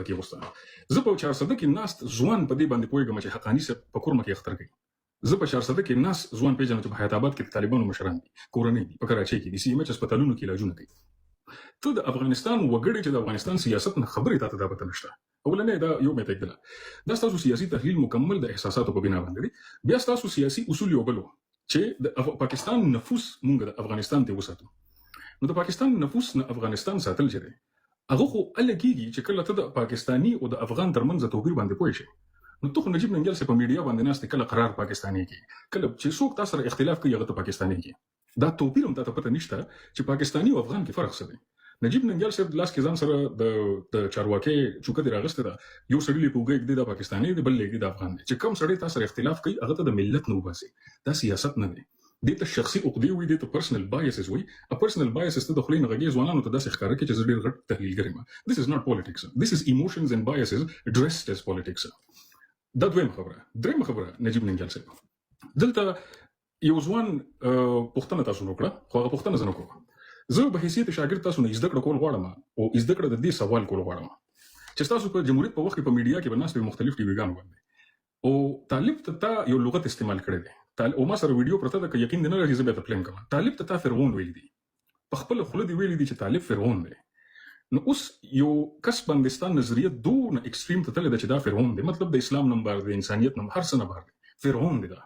کې وسته زه په 400 کې ناست ځوان په دې باندې پوهیږم چې حقانی سره په کورما کې اختر کوي زه په 400 کې ناست ځوان پیژنم چې په حیات آباد کې طالبانو مشران دي کورنۍ دي په کراچۍ کې دي سی ام ایچ هسپتالونو کې علاجونه کوي ته د افغانستان وګړي چې د افغانستان سیاست نه خبرې ته دا پته نشته اولنې دا یو مې تکدله دا تاسو سیاسي تحلیل مکمل د احساساتو په بنا باندې دی بیا تاسو سیاسي اصول یو بلو چې د پاکستان نفوس مونږ د افغانستان ته وساتو نو د پاکستان نفوس نه افغانستان ساتل چره هغه خو الګيږي چې کله ته د پاکستانی او د افغان ترمنځ توپیر باندې پوه شې نو ته نجیب ننګیال سره په میډیا باندې ناست کله قرار پاکستانی کې کله چې څوک تاسو سره اختلاف کوي هغه ته پاکستانی کې دا توپیر هم ته پته نشته چې پاکستانی او افغان کې فرق څه دی نجیب ننګیال صاحب لاس کې ځان سره د چارواکي چوکه دی راغسته دا یو سړی په وګړي دی د پاکستانی دی بل دی د افغان دی چې کوم سړی تاسو سره اختلاف کوي هغه ته د ملت نه وباسي دا سیاست نه دی دته شخصي عقدې وي دته پرسنل بایسز وي ا پرسنل بایسز ته د خلینو غږی ځوانانو ته داسې ښکارا کوي چې زه ډیر غټ تحلیل کوم this is not politics this is emotions and biases dressed as politics دا دریم خبره نجیب ننګیال صاحب دلته یو ځوان پښتنه تاسو نو کړه خو هغه پښتنه زنه کوه زه به حیثیت شاګرد تاسو نه زده کړه کول غواړم او زده کړه د دې سوال کول غواړم چې تاسو په جمهوریت په وخت په میډیا کې بناسته مختلف ټي ویګان باندې او طالب ته یو لغت استعمال کړی دی او ما سره ویډیو پرته ده که یقین نه لري زه به پلان کوم طالب ته فرعون ویل دي په خپل خله دی ویل دي چې طالب فرعون دی نو اوس یو کس باندستان نظریه دون ایکستریم ته تل د چې دا فرعون دی مطلب د اسلام نمبر د انسانیت نمبر هر څه نه بار فرعون دی دا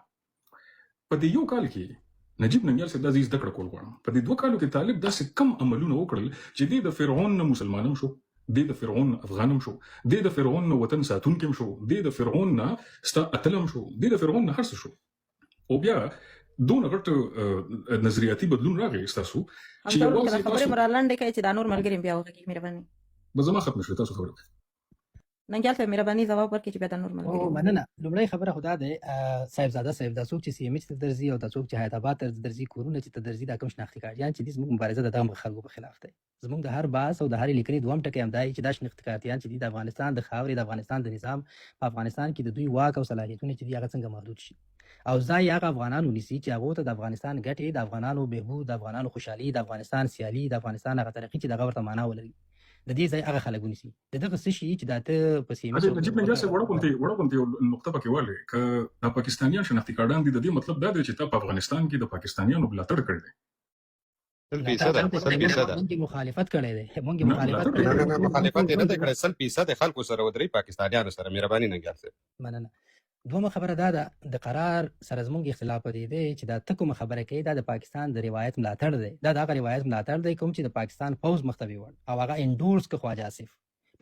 په دې یو کال کې نجیب ننګیال صاحب د عزیز دکړه کول غواړم په دې دوه کالو کې طالب داسې کم عملونه وکړل چې د فرعون نه مسلمانم شو د فرعون افغانم شو د فرعون نه وطن ساتونکم شو د فرعون نه ستا اتلم شو د فرعون نه هر څه شو او بیا دون غټ نظریاتي بدلون راغی تاسو چې یو څه خبره مرالنډ کوي چې دا نور ملګری بیا وکړي مهرباني به زما ختم شوه تاسو خبره ننګیال صاحب مهرباني ځواب ورکړي چې بیا دا نور ملګری او مننه لومړی خبره خدا ده صاحبزاده صاحب د څوک چې سی ام ایچ ته درځي او د څوک چې حیات آباد ته درځي کورونه چې ته درځي دا کوم شناختی کارتیان چې د زموږ مبارزه د دغه خلکو په خلاف دی زموږ د هر باس او د هر لیکنې دوم ټکی هم دی چې دا شناختی کارتیان چې د افغانستان د خاورې د افغانستان د نظام په افغانستان کې د دوی واک او صلاحیتونه چې هغه څنګه محدود شي او ځای هغه افغانانو نیسي چې هغه ته د افغانستان ګټې د افغانانو بهبود د افغانانو خوشحالي د افغانستان سیالي د افغانستان هغه ترقي چې دغه ورته معنا ولري د دې ځای هغه خلک ونیسي دغه څه شي چې دا ته په سیمه کې نجیب ننګیال صاحب وړه کوم نقطه پکې والي ک د پاکستانیان شناختی کارتان دي د دې مطلب دا دی چې ته په افغانستان کې د پاکستانیانو ملاتړ کړی دی مونږ مخالفت کړی دی مونږ مخالفت نه دی کړی 100% خلکو سره ودرې پاکستانیانو سره مهرباني ننګیال صاحب مننه دومره خبره ده د قرار سره زموږ اختلاف دی چې دا تکوم خبره کوي دا د پاکستان د روایت ملاتړ دی دا د روایت ملاتړ دی کوم چې د پاکستان فوز مختوي وړ او هغه انډورس کو خواجه آصف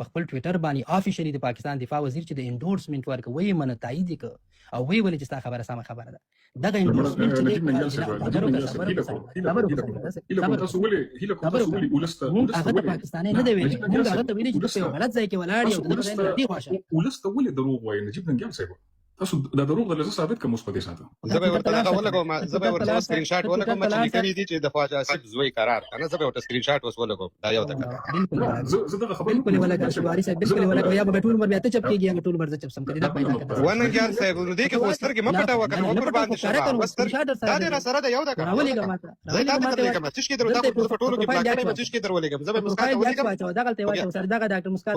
په خپل ټوئیټر باندې افیشلی د پاکستان دفاع وزیر چې د انډورسمنت ورکوي من تایید ک او وی ولې چې خبره سم خبره ده دغه انډورسمنت چې پاکستاني نه دی ویلي موږ هغه ته ویلي چې په غلط ځای کې ولاړ یو دغه ځای دی خوښه ولسته ولې دروغ وایي نجیب ننګیال صاحب تاسو دا دروغ د لږه ثابت کوم په دې ساته زه به ورته ولګوم زه به ورته سکرین شاټ ولګوم چې لیکلي دي چې د خواجه آصف زوی قرار کنه زه به ورته سکرین شاټ وس ولګوم دا یو تک زه دغه خبرې بالکل ولګا شواري صاحب بالکل ولګا یا به ټول عمر بیا ته چپ کیږي ټول عمر چپ سم کړي دا پیدا کړه ونګیال صاحب نو دې کې پوسټر کې مپټا وکړ او پر باندې شو دا دې را سره دا یو دا ولګا ماته زه دا ته لګم چې کې درو دا په ټولو کې بلاک کړم چې کې درو ولګم زه به مسکات ولګم دا غلطه وایي سر دا ډاکټر مسکات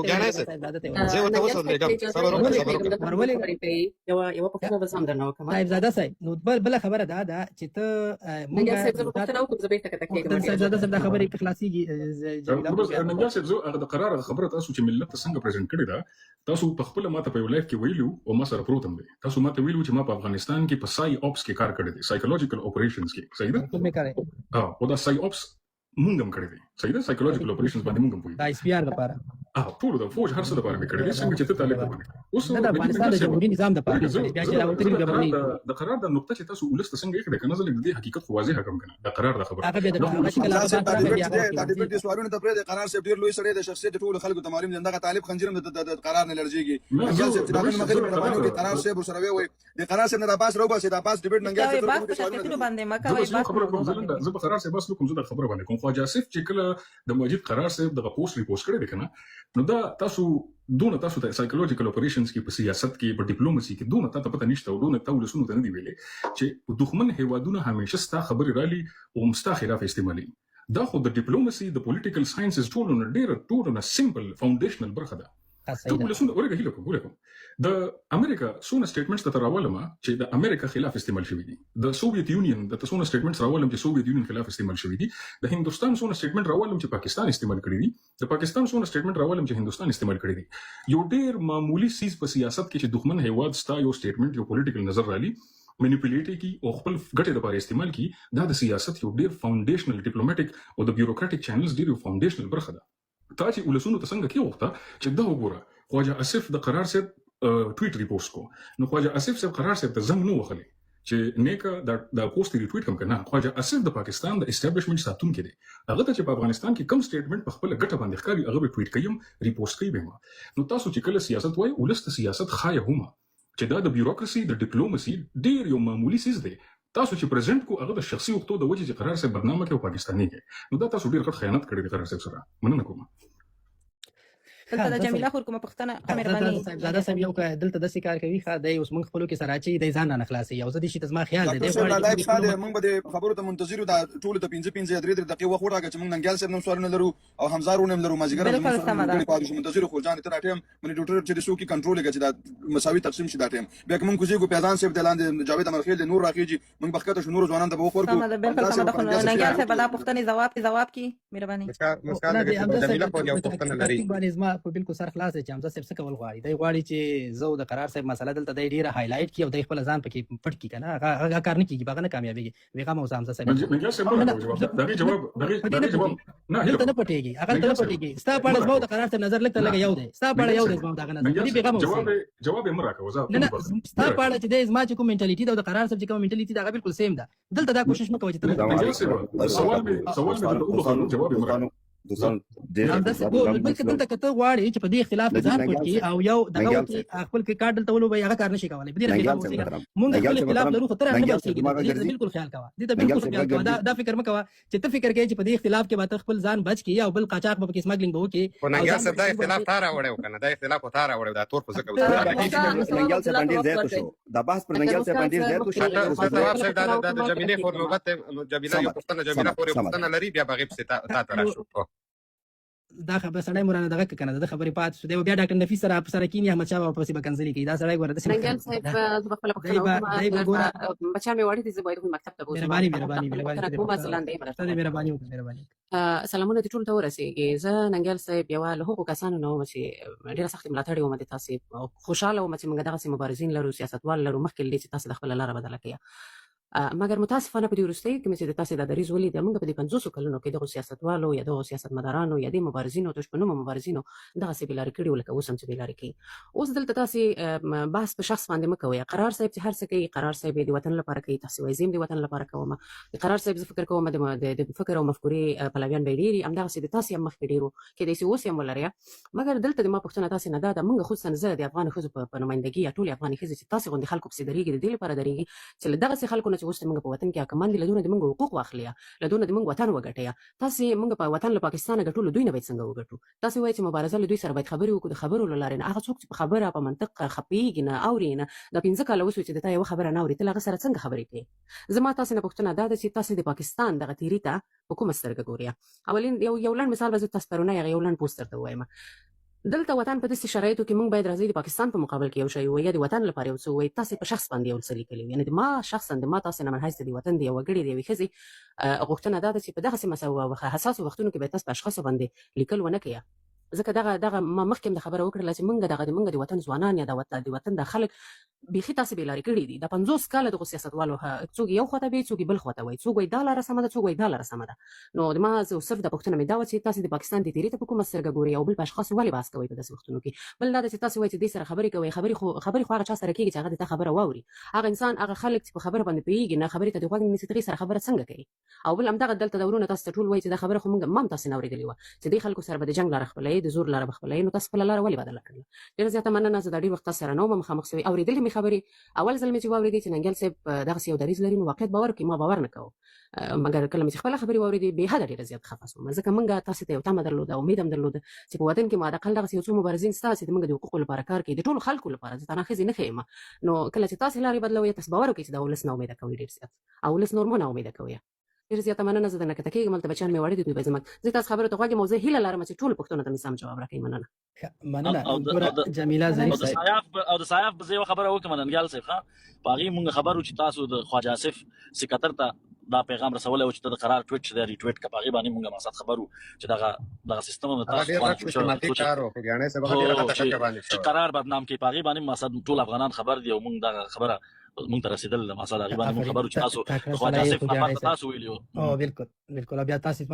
زه وته وسو لګم صبر وکړه یو په کومه بسم درنه صاحب زاده صاحب نو بل خبره ده چې ته ننګیال صاحب زه په نو کوم زبې ټکه کېږم صاحب زاده صاحب دا خبره اخلاصيږي ننګیال صاحب زه هغه د قرار خبره تاسو چې ملت څنګه پریزنټ کړی دا تاسو په خپل ماته په لایف کې ویلو او ما سره پروتم دی تاسو ماته ویلو چې ما په افغانستان کې په سای اپس کې کار کړی دی سایکولوژیکل اپریشنز کې صحیح ده کومه کاری او دا سای اپس مونږ هم کړی دی صحیح ده سایکولوژیکل اپریشنز باندې مونږ هم پوي دا اس پی آر لپاره ټول د فوج هر څه لپاره کړی دی څنګه چې ته طالب باندې اوس د افغانستان د جمهوریت نظام لپاره بیا چې راوتري غوړي د قرار د نقطه چې تاسو ولست څنګه یې کړی کنه زه د حقیقت خو واضح حکم کنه د قرار د خبره هغه به د شکل د ډیبیټ سوالونه ته پرې د قرار سیب ډیر لوی سړی د شخصیت ټول خلکو ته معلوم دي دغه طالب خنجرم د قرار نه لړځيږي ننګیال صاحب چې دا مغرب په باندې کې قرار سیب سره وي د قرار سیب نه د پاس روبا سي د پاس ډیبیټ ننګیال صاحب په سوالونه باندې مکه وای بس زه په قرار سیب بس کوم زه د خبره باندې کوم خواجه آصف چې کله د مجید قرار صاحب دغه پوسټ ریپوسټ کړی دی کنه نو دا تاسو ته سایکولوژیکل اپریشنز کې په سیاست کې په ډیپلوماسي کې دونه ته پته نشته او دونه ته ولسونو ته نه دی ویلې چې دښمن هیوادونه همیشه ستا خبرې رالي او مستا خلاف استعمالي دا خو د ډیپلوماسي د پولیټیکل ساينسز ټولونه ډیره سیمپل فاونډیشنل برخه ده خاصه ټول ولسونه ورګه هیله کوم د امریکا سونه سټیټمنټس ته راولم چې د امریکا خلاف استعمال شوی دي د سوویت یونین د سونه سټیټمنټس راولم چې سوویت یونین خلاف استعمال شوی دي د هندستان سونه سټیټمنټ راولم چې پاکستان استعمال کړی دي د پاکستان سونه سټیټمنټ راولم چې هندستان استعمال کړی دي یو ډیر معمولی سیس په سیاست کې چې دښمن هیواد ستا یو سټیټمنټ یو پولیټیکل نظر رالي منیپولیټ کی او خپل ګټې لپاره استعمال کی دا د سیاست یو ډیر فاونډیشنل ډیپلوماټیک او د بیوروکراټیک چینلز ډیر فاونډیشنل برخه ده تا چې ولسونو ته څنګه کې وخته چې دا وګوره خواجه اسف د قرار صاحب ټویټ ریپوسټ کو نو خواجه اسف صاحب قرار صاحب ته زنګ نو وخلی چې نیکه د پوسټ ریټویټ کوم کنه خواجه اسف د پاکستان د اسټابلیشمنت ساتونکو دی هغه ته چې په افغانستان کې کم سټیټمنټ په خپل ګټه باندې ښکاري هغه به ټویټ کوي ریپوسټ کوي به نو تاسو چې کله سیاست وای ولست سیاست خای هم چې دا د بیوروکراسي د ډیپلوماسي ډیر یو معمولی سیس دی تاسو چې پریزنټ کو هغه د شخصي وختو د وجې چې قرار صاحب بدنامه کوي پاکستاني کې نو دا تاسو ډیر غټ خیانت کړی دی قرار صاحب سره مننه کوم دلته د جمیله خور کومه پښتنه مهرباني زاده صاحب یو که دلته د کار کوي خا د اوس موږ خپلو کې سراچي د ځان نه خلاصي یو ځدی چې تاسو خیال دی دا لایف ساده موږ به خبرو ته منتظر یو دا ټول ته 15 3 دقیقې وخت راغی چې موږ ننګال صاحب نو سوالونه لرو او حمزارونه لرو مازیګر موږ پاره شو منتظر خو ځان تر اټیم منی ډاکټر چې سو کې کنټرول کې چې دا مساوي تقسیم شي دا ټیم بیا کوم کوزي کو پیغام صاحب دلاند جاوید امرخیل نور راخیږي موږ بخکته شو نور ځوانان ته وخور کو ننګال صاحب دا پښتنه جواب کی مهرباني مسکان د جمیله خو یو پښتنه لري باندې ما په بالکل سر خلاص چې حمزه صاحب څه کول غواړي دی غواړي چې زو د قرار صاحب مسله دلته د ډیره هایلایټ کی او د خپل ځان پکې پټ کی کنه هغه کار نه کیږي باغ نه کامیابیږي ویغه مو حمزه صاحب ننګال صاحب دا جواب نه هیله نه پټيږي هغه ته پټيږي ستا په اړه زمو د قرار صاحب نظر لګته لګ یو دی ستا په اړه یو دی زمو دا نظر دی ویغه مو جواب یې مراکه وزا نه ستا په اړه چې د زما چې کوم منټالیټي دا د قرار صاحب چې کوم منټالیټي دا بالکل سیم ده دلته دا کوشش مکوئ چې سوال به جواب یې مراکه دوستان همداسې بلکې دلته که ته غواړې چې په دې اختلاف ځان پټ کړي او یو دغه وکړي خپل کې کار دلته ولوبئ هغه کار نشي کولی په دې خلاف اوسېږه مونږ خپل اختلاف لرو خو ته رانه بچېږي دې ته بالکل خیال کوه دې ته بالکل خیال کوه دا فکر مه کوه چې ته فکر کوې چې په دې اختلاف کې به ته خپل ځان بچ کړي او بل قاچاق به پکې سمګلینګ به وکړي خو ننګال صاحب دا اختلاف تا راوړی و که نه دا اختلاف تا راوړی دا تور په ځکه ننګال صاحب باندې زیات شو دا بحث پر ننګال صاحب باندې زیات شو جواب صاحب دا د جمیلې خور لغت جمیله یو پښتنه جمیله خور پښتنه لري بیا بغیب ستا تا راشو دا خبره سړی مرانه دغه کنه د خبرې پات شو دی بیا ډاکټر نفیس سره سره کینی احمد شاه په پسې بکنځلي کوي دا سړی ګوره د ننګال صاحب د خپل پښتنه بچا مې وړي دي زه باید مکتب ته بوزم مهرباني کومه سلاندې مهرباني سلامونه ټول ته ورسېږي زه ننګال صاحب یو له هغو کسانو نه وم چې ډېره سخت ملاتړ وم د تاسو خوشاله وم چې موږ دغسې مبارزین لرو سیاستوال لرو مخکې له دې چې تاسو د خپله لاره بدله کړئ مګر متاسفانه په دې وروستیو کې مې چې د تاسې دا دریځ ولید موږ په دې 50 کلونو کې دغو سیاستوالو یا دغو سیاستمدارانو یا د مبارزینو تشبنومو مبارزینو دغسې بېلارې کړي وو لکه اوس هم چې بېلارې کوي اوس دلته تاسې بحث په شخص باندې مه کوئ قرار صاحب چې هر څه کوي قرار صاحب یې د وطن لپاره کوي تاسې وایي زه هم د وطن لپاره کوم د قرار صاحب زه فکر کوم د فکر او مفکورې پلویان به یې ډېر وي همدغسې د تاسې هم مخکې ډېر وو کیدای شي اوس یې هم ولرئ مګر دلته د ما پوښتنه تاسې نه دا ده موږ خصوصا زه د افغان ښځو په نمایندګي یا ټولې افغاني ښځې چې تاسې غوندې خلکو پسې درېږي د دې لپاره درېږي چې له دغسې خلکو نه چې اوس موږ په وطن کې کماندې له دونه د موږ حقوق واخلي له دونه د موږ وطن وګټئ تاسې موږ په وطن له پاکستانه ګټلو دوی نه باید څنګه وګټو تاسې وایئ چې مبارزه له دوی سره باید خبرې وکړو د خبرو له لارې نه هغه څوک چې په خبره په منطق خپېږي نه اوري نه دا 15 کاله وشو چې د تا یوه خبره نه اوري ته له هغه سره څنګه خبرې کوې زما تاسې نه پوښتنه دا ده چې تاسې د پاکستان دغه تیري ته په کومه سترګه ګورئ اولین یو لنډ مثال به زه تاسو پرونه یو لنډ پوسټ درته ووایم دلته وطن په داسې شرایطو کې موږ باید راځي د پاکستان په مقابل کې یو شی ووایو یا د وطن لپاره یو څه ووایو تاسې په شخص باندې یو څه لیکلي یعنې د ما شخصا د ما تاسې نه منحیث د وطن د یوه وګړي د یوې ښځې غوښتنه دا ده چې په دغسې حساسو وختونو کې باید تاسو په اشخاصو باندې لیکل ونه کوئ ځکه دغه ما مخکې هم د خبره وکړله چې موږ د وطن ځوانان یا د وطن د خلک بیخي تاسې بېلارې کړي دي دا 50 کاله دغو سیاستوالو څوک یو خواته وي څوک بل خواته وایي څوک وایي دا لاره سمه ده څوک وایي دا لاره سمه ده نو د ما صرف د پوښتنه مې دا وه چې تاسې د پاکستان د تیري ته په کومه سترګه ګورئ او بل په اشخاصو ولې بحث کوئ په داسې وختونو کې بل دا ده چې تاسې وایئ چې دې سره خبرې کوئ خبرې خو هغه چا سره کېږي چې هغه د تا خبره واوري هغه انسان هغه خلک چې په خبره باندې پوهېږي نه خبرې ته د غوږ نیسي هغې سره خبره څنګه کوي او بل همدغه دلته دورونه تاسو ته ټول وایي چې دا خبره خو موږ ما هم تاسې نه اورېدلې وه چې دې خلکو سره به د جنګ لاره خپلوئ د زور لاره به خپلوئ نو تاسو خپله لاره ولې بدله کړله ډېره زیاته مننه زه دا ډېر وخت تاسو سره نه وم مخامخ شوې اورېدلې مې خبرې اول ځل مې چې واورېدې چې ننګیال صاحب دغسې یو دریځ لري نو واقعیت باور وکړئ ما باور نه کوو مګر کله مې چې خپله خبرې واورېدې بېحده ډېره زیات خفه شوم ځکه موږ تاسې ته یو تمه درلوده امید هم درلوده چې په وطن کې ما حداقل دغسې یو څو مبارزین شته چې موږ د حقوقو لپاره کار کوي د ټولو خلکو لپاره زه تنها ښځې نه ښیم نو کله چې تاسې لارې بدلوئ تاسو باور وکړئ چې دا ولس نا امیده کوئ ډېر زیات او ولس نور مو نا امیده کوئ ډېر زیاته مننه. زه درنه کته کېږم، هلته بچیان مې واړه دي، دوی به زموږ زه تاسو خبرو ته غوږ یم او زه هیله لرم چې ټولو پوښتنو ته مې سم جواب راکړئ. مننه. مننه. ګوره جمیله ظریف صاحب او د سایف به زه یو خبره وکړم ننګیال صاحب ښه په هغې مونږ خبرو چې تاسو د خواجه آصف سکتر ته دا پیغام رسولی و چې ته د قرار ټویټ چې دی ریټویټ کړه په هغې باندې مونږ مقصد خبرو چې دغه سیستم چې قرار بدنام کوي په هغې باندې مقصد ټول افغانان خبر دي او مونږ دغه خبره مونږ ته رسېدل مقصد هغې باندې مونږ خبرو چې تاسو خواجه آصف خبر ته تاسو ویلي وو. بالکل بیا تاسو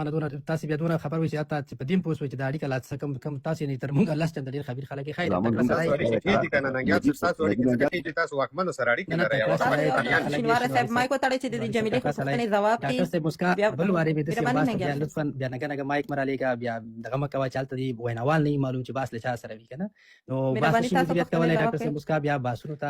بیا دونه خبر وایي چې تاسو په دې پوه شوئ چې د اړیکه لا څه کم تاسو نه تر مونږ الله ستاسو ډېر خبیر خلک یې خیر شینوار صاحب مایک وتاړئ چې د جمیلې پوښتنې جواب کړي. ډاکټر صاحب مسکا بل واره به د بیا لطفا بیا نه مایک مرالېګا بیا دغه مکه چالت دی ویناوال نه معلوم چې باس له چا سره وی کنه نو باس شي مدیریت کولای ډاکټر صاحب مسکا بیا باسونو ته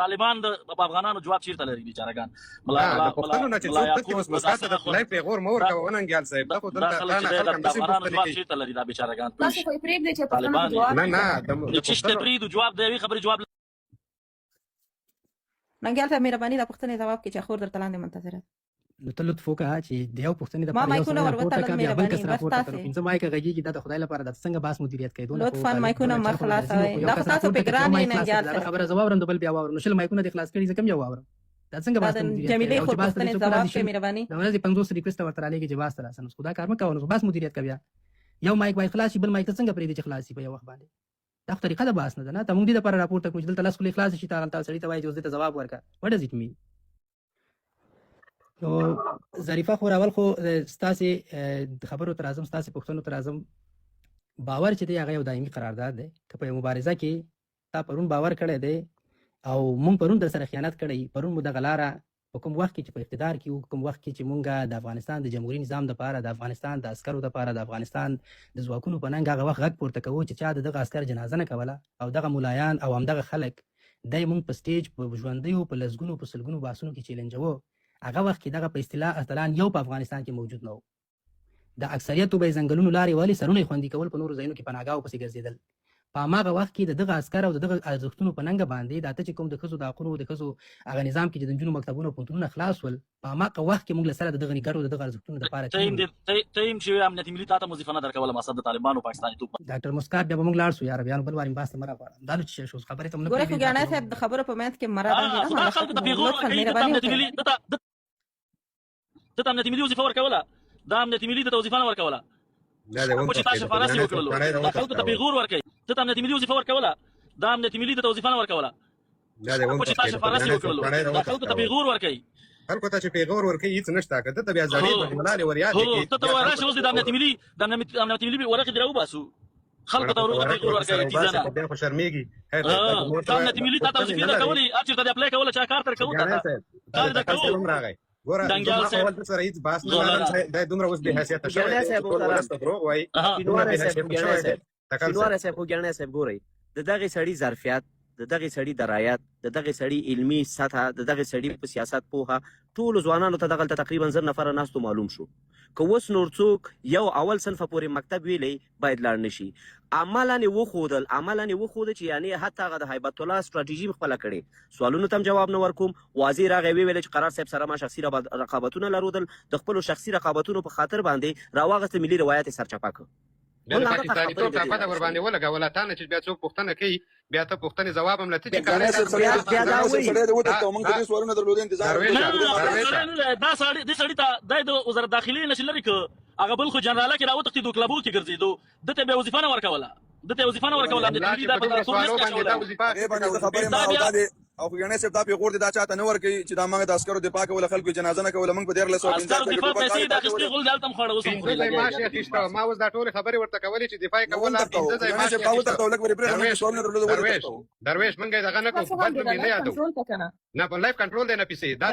طالبان د افغانانو جواب چیرته لري بیچارهګان د پښتنو نه چې څوک ته اوس مسکا ته د خلای پیغور مور کا وننګیال صاحب دا خو دلته افغانانو جواب چیرته لري دا بیچارهګان تاسو خو یې پرېږدئ چې پښتنو جواب نه چې پرېږدو جواب دی یوې خبرې جواب ننګیال صاحب مهرباني دا پوښتنې جواب کړي چې خور درته لاندې منتظره نو ته لطف وکړه چې د یو پوښتنې د ما مایکونه ورته مهرباني بس تاسو پنځه مایک غږیږي دا د خدای لپاره د څنګه باس مدیریت کوي لطفا مایکونه مخ خلاصوي دا تاسو په ګران نه ننګیال صاحب خبره جواب رند بل بیا واورم شل مایکونه د خلاص کړي ځکه یو واورم دا څنګه باس مدیریت جمیلې خو پوښتنې جواب کړي مهرباني دا ورځ 50 ریکوست ورته رالیږي چې باس تر اسنه خدا کار مکو نو باس مدیریت کوي یو مایک وای خلاصي بل مایک څنګه پرې دي چې خلاصي په یو وخت باندې دا خو طریقه د باس نه ده نه ته مونږ دې لپاره راپورټ کوو چې دلته لاس خو خلاص شي تا سړی ته وایي چې دې جواب ورکړه what does it mean نو ظریفه خو راول خو ستاسو خبرو تر اعظم ستاسو پښتنو تر اعظم باور چې دی هغه یو دایمي قرارداد دی که په مبارزه کې تا پرون باور کړی دی او مونږ پرون در سره خیانت کړی پرون مو دغه لاره په کوم وخت کې چې په اقتدار کې وو کوم وخت کې چې مونږ د افغانستان د جمهوریت نظام لپاره د افغانستان د عسکرو لپاره د افغانستان د ځواکونو په ننګ هغه وخت غږ پورته کوو چې چا دغه عسکر جنازه نه کوله او دغه مولایان او همدغه خلک دای مونږ په سټیج په ژوندیو په لسګونو په سلګونو باسونو کې چیلنجوو هغه وخت کې دغه په اصطلاح اصلان یو په افغانستان کې موجود نه و د اکثریت به ځنګلونو لارې والی سرونه خوندي کول په نورو ځایونو کې پناهګاو پسې ګرځېدل په هغه وخت کې دغه عسکر او دغه ارزښتونو په ننګ باندې د اته چې کوم د ښځو د حقونو د ښځو هغه نظام کې د نجونو مکتبونو پونتونونه خلاص ول په هغه وخت کې موږ له سره دغه نګړو دغه ارزښتونو لپاره تیم چې امنیتي ملي تاسو وظیفه نه درکوله مقصد د طالبانو پاکستاني توپ ډاکټر مسکا بیا موږ لاړ شو یار بیا بل واریم باسه مرا غواړم دا چې شو خبره ته موږ ګوره خو ګاڼه صاحب د خبرو په منځ کې مراد دی خلکو ته پیغور ته امنیتي ملي وظیفه ورکوله دا امنیتي ملي ته وظیفه نه ورکوله چې تاسو فارسي وکړلو دا خلکو ته پیغور ورکوي ته امنیتي ملي وظیفه ورکوله دا امنیتي ملي ته وظیفه نه ورکوله چې تاسو فارسي وکړلو دا خلکو ته پیغور ورکوي خلکو ته چې پیغور ورکوي هیڅ نشته که ته بیا ځړې ملالې وریاد کې ته راشه اوس د امنیتي ملي ورقې درو باسو خلکو ته پیغور ورکوي چې بیا خو شرمېږي امنیتي ملي ته وظیفه درکولې چې ته اپلای کوله چا کار تر کوو کار در کوو ګوره دنګیال صاحب سره هیڅ باس نه د دومره اوس به حیثیت شوی دروغ وایي شینوار صاحب ګورئ د دغه سړي ظرفیت د دغه سړي درایت د دغه سړي علمي سطح د دغه سړي په سیاست پوهه ټول ځوانانو ته دغه تقریبا 1000 نفر ناستو معلوم شو که اوس نور څوک یو اول صنف پورې مکتب ویلی باید لاړ نشي عملاً وخودل چې یعنی حتی هغه د هیبت الله ستراتیژي خپل کړي سوالونو تم جواب نه ورکوم وزیر هغه ویل چې قرار صاحب سره ما شخصي رقابتونه لرودل د خپل شخصي رقابتونو په خاطر باندې راوغست ملي روایت سرچپه کړ د پاکستاني ټول طاقت ور باندې ولګول تا نه چې بیا څوک پوښتنه کوي بیا ته پوښتنه جواب هم لته چې بیا دا وایي موږ د سوالونو درلود انتظار دا سړی ته د وزارت داخلي نشلري ک هغه بل خو جنراله کې راوته د کلابو کې ګرځیدو دته به وظیفه نه ورکوله د خبرې ما او ګڼه صاحب دا پیغور دي دا چاته نه ورکي چې دا موږ د عسکرو دفاع کوله خلکو جنازه نه کوله موږ په 1300 ما اوس دا ټول خبرې ورته کولې چې دفاع کوله درویش موږ دغه نه کوو بد نه یادو نه په لایف کنټرول دی نه پیسې دا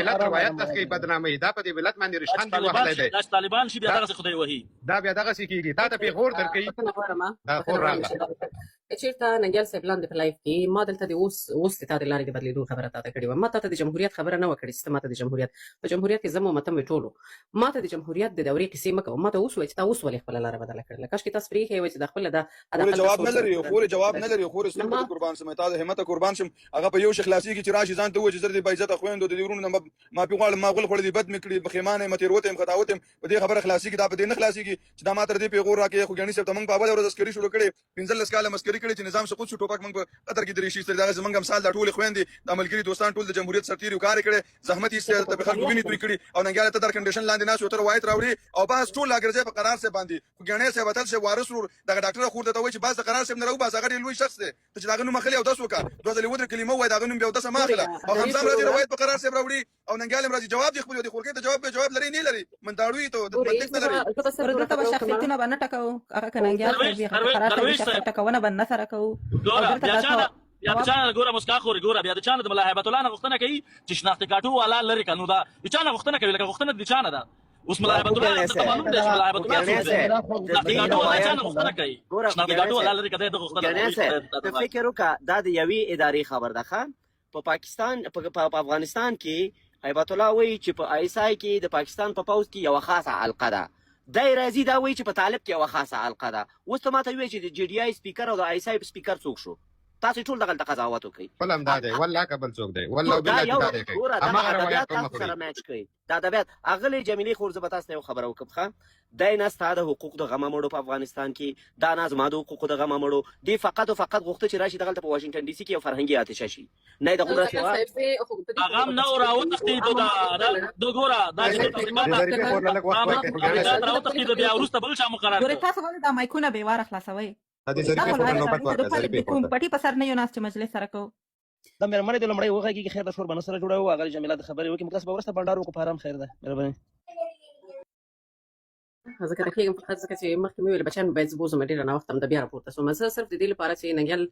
ملت روایت تاسو بدنامي دا په دې ملت باندې رښتان دی وخت دی طالبان شي بیا دغه خدای وਹੀ دا بیا دغه سکیږي تا ته پیغور درکې دا خور راغله چیرته ننګیال صاحب لاندې په لایف کې ما دلته د اوس د تا د لارې د بدلېدو خبره تاته کړې وه. ما تاته د جمهوریت خبره نه وه کړې چې ته ماته د جمهوریت په جمهوریت کې زه مو متم ټولو ما ته د جمهوریت د دورې کیسې مه کوه. ما ته اوس وایي چې تا اوس ولې خپله لاره بدله کړله. کاشکې تاسو پرېښی وای چې د خپله خورې جواب نه لري خورې جواب نه لري خورې سترګو قربان شم تا د همت قربان شم هغه په یو شي خلاصېږي چې راشي ځان ته وایي چې زه د باعزته خویندو د دې ورونو نه معافي غواړم ما غول خوړلي بد مې کړي پښیمانه یم تېروتې یم خطاوت یم په دې خبره خلاصېږي دا په دې نه خلاصېږي چې دا ما تر دې پیغور راکړې خوږیاڼي صاحب ته موږ په اوله ورځ عسکري شروع کړې 15 کاله مسکري کړې چې نظام سقوط شو ټوپک موږ په قطر کې درې شي ستر دغه زمونږ امثال د ټولې خويندې د عملګري دوستان ټول د جمهوریت سرتیري کار کړي زحمت یې ته په خلکو ویني توي کړي او ننګاله ته در کنډیشن لاندې نه شو تر روایت راوړي او باز ټول لاګرځي په قرار سره باندې خوږیاڼي صاحب تل شه وارث ور دغه ډاکټر خور ته وایي چې باز قرار سره نه راو باز هغه لوی شخص دی چې دغه نوم مخلي او تاسو وکړه دوه ځلې ودر کلمه وای دغه نوم بیا تاسو ماخله او همزم راځي روایت په قرار سره راوړي او ننګاله راځي جواب دی خپل دی خورکې ته جواب لري نه لري من داړوي ته د منطق نه لري ورته به شخصیتونه باندې ټکاو هغه کننګیال صاحب قرار ته ټکاونه باندې سره کوو بیا د چانه ګوره مسکا خوري ګوره بیا د چانه د ملا هیبت الله نه غوښتنه کوي چې شناخت کاټو والا لري کنو دا د چانه غوښتنه کوي لکه غوښتنه د چانه ده اوس ملا هیبت الله ته معلوم دی چې ملا هیبت الله څه دی کاټو والا چانه غوښتنه کوي شناخت کاټو والا لري کده د غوښتنه د فکر وکړه دا د یوې ادارې خبر ده خان په پاکستان په افغانستان کې هیبت الله وایي چې په آی اس آی کې د پاکستان په پوز کې یو خاصه حلقه ده دای راځي دا وایي چې په طالب کې یو خاصه حلقه ده اوس ته ماته وایي چې د جی ډی آی سپیکر او د آی اس آی سپیکر څوک شو تاسو ټول دغه قضاوت وکړئ فلم دا دی والله قبل څوک دی والله بالله دا دی اما روایت کوم سره میچ کوي دا ادبیات اغلی جمیلی خور زه به تاسو ته یو خبره وکم ښه دای نه ستاسو حقوق د غم مړو په افغانستان کې دا نه زما د حقوق د غم مړو دی فقط او فقط غوښته چې راشي دغه په واشنگټن ډي سي کې یو فرهنګي آتش شي نه د قدرت غم نه راو تختید دا ګوره دا چې راو تختید بیا ورسته بل شامو قرار ګوره تاسو ولې دا مایکونه به واره خلاصوي د ظریفه پر نوبت ورکړه ظریفه کوم پټي په سر نه یو ناس چې مجلس سره کو دا مېرمنې د لمړی وغږی خیر د شور باندې سره جوړو هغه جمیله د خبرې وکي مقصد به ورسته بندارو کو پارام خیر ده مهرباني ځکه راکېږم فقط ځکه چې مخکې مې ویل بچیان باید زه بوزم ډېره ناوخته هم د بیا راپورته سوم زه صرف د دې لپاره چې ننګیال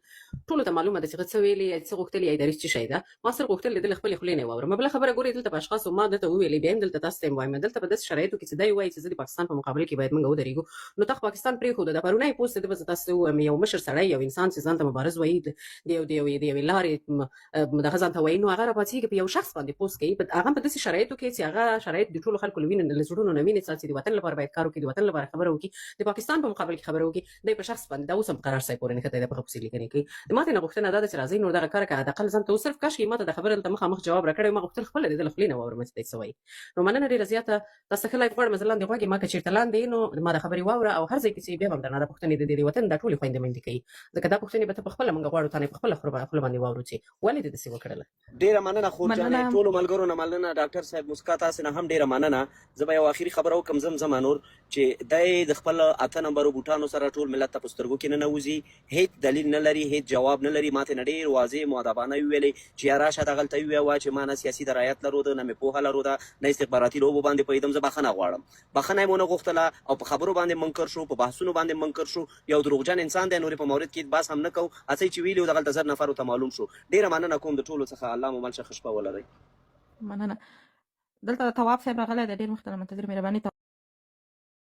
ټولو ته معلومه ده چې څه ویلي څه غوښتلي ادارې څه شی ده ما صرف غوښتل د خپلې خولې نه واورم بله خبره ګورې دلته په اشخاصو ما دلته وویلې بیا هم دلته تاسو ته هم وایم دلته په داسې شرایطو کې چې دی وایي چې زه د پاکستان په مقابل کې باید موږ ودرېږو نو تا پاکستان پرېښوده د پرونی پوسټ ده به زه تاسو ته ووایم یو مشر سړی یو انسان چې ځان ته مبارز وایي د یوې لارې دغه ځان ته وایي نو هغه راپاڅېږي په یو شخص باندې پوسټ کوي هغه په داسې شرایطو کې چې هغه شرایط د ټولو خلکو له زړونو نه وینې څاڅي د وطن لپاره باید کار وکړي د وطن لپاره خبره وکړي د پاکستان په مقابل کې خبره وکړي د په شخص باندې دا اوس هم قرار صاحب پورې نه کته د په خپل لیکنې کوي د ماته نه غوښتنه دا چې راځي نو دغه کار کوي د اقل ځان ته صرف کاش کې ماته د خبره ته مخامخ جواب راکړی ما غوښتل خپل د خپل نه واورم چې څه وایي نو مننه ډیره زیاته تاسو خلای غوړم مثلا د غوږی ما کې چیرته لاندې نو ما د خبري واوره او هر ځای کې چې بیا هم درنه د پښتنې د دې وطن د ټولې خويندې مې کوي ځکه دا پښتنې به په خپل منګ غواړو ته په خپل خپل باندې واورو چې ولې دې څه وکړل ډیره مننه خور جان ټول ملګرو نه مننه ډاکټر صاحب مسکا تاسو نه هم ډیره مننه زه به یو اخیری خبر وکم زمانور چې د خپل اته نمبر بوټانو سره ټول ملت ته پسترګو کې نه نوځي هیڅ دلیل نه لري هیڅ جواب نه لري ماته ډیر واضح مؤدبانه ویلې چې راشه دغه ته وی وا چې مانه سیاسي درایت لرو نه مې په هله لرو نه استخباراتي لوبو باندې پېدم زه بخنه غواړم بخنه مونږ غوښتله او په خبرو باندې منکر شو په بحثونو باندې منکر شو یو دروغجن انسان دی نور په مورید کې بس هم نه کو اسی چې ویلو دغه تزر نفر ته معلوم شو ډیره مننه کوم د ټولو څخه الله مو مل شخص په ولري مننه دلته تواب صاحب راغلی د ډیر مختلف منتظر مهرباني